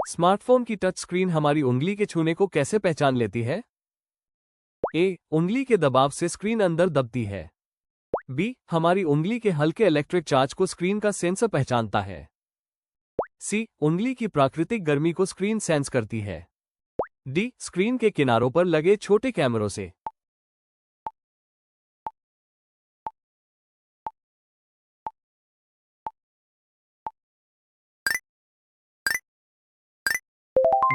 Smartphone की touch screen हमारी उंगली के छूने को कैसे पहचान लेती है? ए. उंगली के दबाव से स्क्रीन अंदर दबती है। बी. हमारी उंगली के हल्के इलेक्ट्रिक चार्ज को स्क्रीन का सेंसर पहचानता है। सी. उंगली की प्राकृतिक गर्मी को स्क्रीन सेंस करती है। डी. स्क्रीन के किनारों पर लगे छोटे कैमरों से।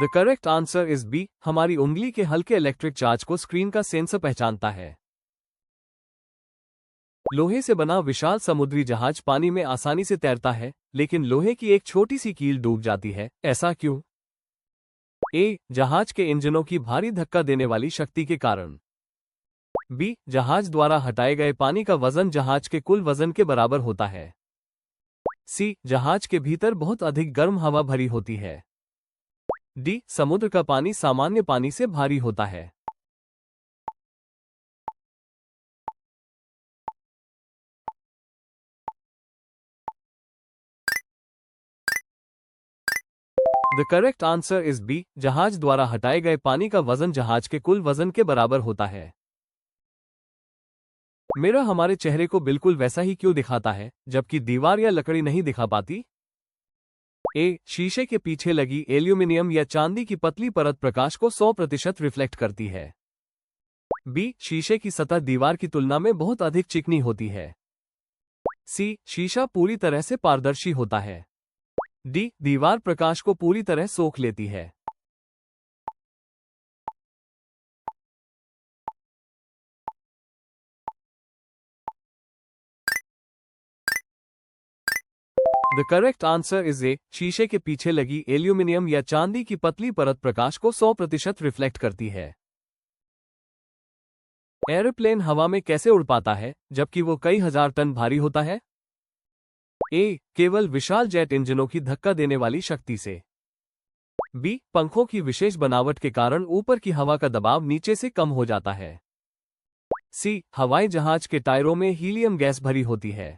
The correct answer is B. हमारी उंगली के हल्के इलेक्ट्रिक चार्ज को स्क्रीन का सेंसर पहचानता है। लोहे से बना विशाल समुद्री जहाज पानी में आसानी से तैरता है, लेकिन लोहे की एक छोटी सी कील डूब जाती है, ऐसा क्यों? ए. जहाज के इंजनों की भारी धक्का देने वाली शक्ति के कारण। बी. जहाज द्वारा हटाए गए पानी का वजन जहाज के कुल वजन के बराबर होता है। सी. जहाज के भीतर बहुत अधिक गर्म हवा भरी होती है। डी. समुद्र का पानी सामान्य पानी से भारी होता है। The correct answer is B. जहाज द्वारा हटाए गए पानी का वजन जहाज के कुल वजन के बराबर होता है। मिरर हमारे चेहरे को बिल्कुल वैसा ही क्यों दिखाता है, जबकि दीवार या लकड़ी नहीं दिखा पाती? ए. शीशे के पीछे लगी एल्यूमिनियम या चांदी की पतली परत प्रकाश को 100% रिफ्लेक्ट करती है। बी. शीशे की सतह दीवार की तुलना में बहुत अधिक चिकनी होती है। सी. शीशा पूरी तरह से पारदर्शी होता है। डी. दीवार प्रकाश को पूरी तरह सोख लेती है। The correct answer is a. शीशे के पीछे लगी एल्यूमिनियम या चांदी की पतली परत प्रकाश को 100% रिफ्लेक्ट करती है। एयरप्लेन हवा में कैसे उड़ पाता है, जबकि वो कई हजार टन भारी होता है? ए. केवल विशाल जेट इंजनों की धक्का देने वाली शक्ति से। बी. पंखों की विशेष बनावट के कारण ऊपर की हवा का दबाव नीचे से कम हो जाता है। सी. हवाई जहाज के टायरों में हीलियम गैस भरी होती है।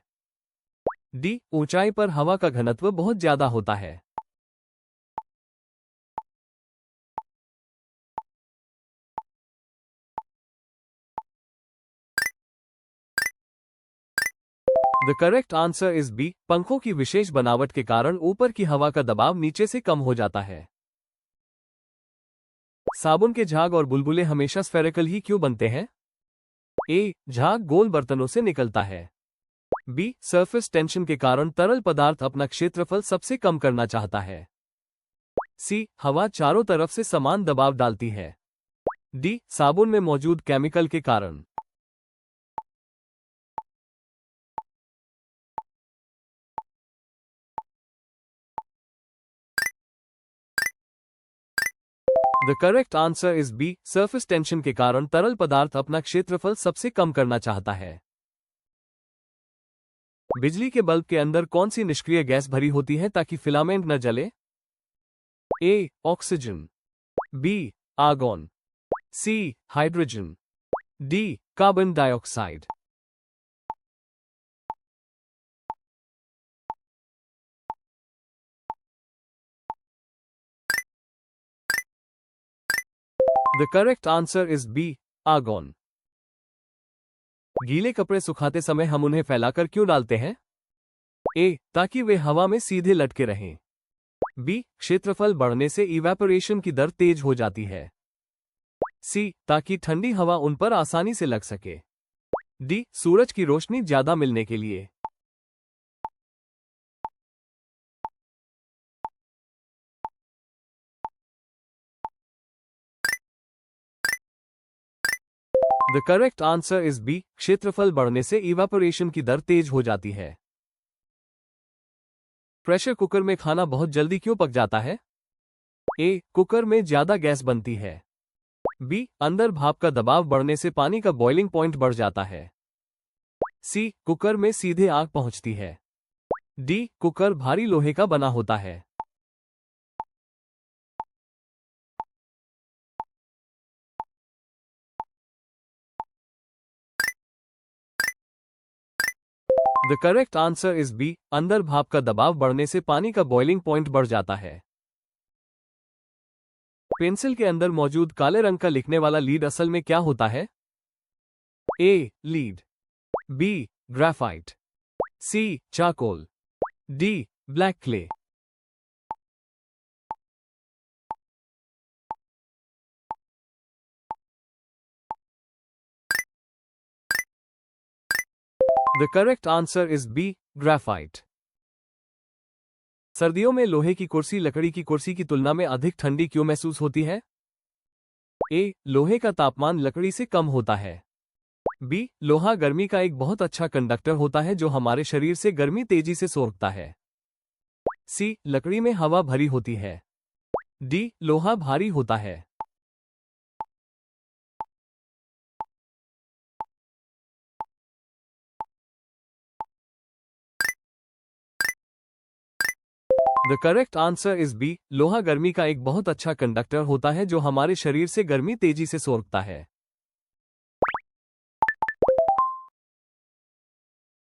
डी. ऊंचाई पर हवा का घनत्व बहुत ज्यादा होता है। The correct answer is B. पंखों की विशेष बनावट के कारण ऊपर की हवा का दबाव नीचे से कम हो जाता है। साबुन के झाग और बुलबुले हमेशा स्फेरिकल ही क्यों बनते हैं? ए. झाग गोल बर्तनों से निकलता है। बी. सरफेस टेंशन के कारण तरल पदार्थ अपना क्षेत्रफल सबसे कम करना चाहता है। सी. हवा चारों तरफ से समान दबाव डालती है। डी. साबुन में मौजूद केमिकल के कारण। The correct answer is B. Surface tension के कारण तरल पदार्थ अपना क्षेत्रफल सबसे कम करना चाहता है। बिजली के बल्ब के अंदर कौन सी निष्क्रिय गैस भरी होती है ताकि फिलामेंट न जले? A. Oxygen. B. Argon. C. Hydrogen. D. Carbon dioxide. The correct answer is B. Argon. गीले कपड़े सुखाते समय हम उन्हें फैलाकर क्यों डालते हैं? ए. ताकि वे हवा में सीधे लटके रहें। बी. क्षेत्रफल बढ़ने से इवेपोरेशन की दर तेज हो जाती है। सी. ताकि ठंडी हवा उन पर आसानी से लग सके। डी. सूरज की रोशनी ज्यादा मिलने के लिए। The correct answer is B. क्षेत्रफल बढ़ने से इवेपोरेशन की दर तेज हो जाती है। प्रेशर कुकर में खाना बहुत जल्दी क्यों पक जाता है? ए. कुकर में ज्यादा गैस बनती है। बी. अंदर भाप का दबाव बढ़ने से पानी का बॉइलिंग पॉइंट बढ़ जाता है। सी. कुकर में सीधे आग पहुंचती है। डी. कुकर भारी लोहे का बना होता है। The correct answer is B. अंदर भाप का दबाव बढ़ने से पानी का बॉइलिंग पॉइंट बढ़ जाता है। पेंसिल के अंदर मौजूद काले रंग का लिखने वाला लीड असल में क्या होता है? A. Lead, B. Graphite, C. Charcoal, D. Black clay. The correct answer is B. Graphite. सर्दियों में लोहे की कुर्सी लकड़ी की कुर्सी की तुलना में अधिक ठंडी क्यों महसूस होती है? ए. लोहे का तापमान लकड़ी से कम होता है। बी. लोहा गर्मी का एक बहुत अच्छा कंडक्टर होता है जो हमारे शरीर से गर्मी तेजी से सोखता है। सी. लकड़ी में हवा भरी होती है। डी. लोहा भारी होता है। The correct answer is B. लोहा गर्मी का एक बहुत अच्छा कंडक्टर होता है जो हमारे शरीर से गर्मी तेजी से सोखता है।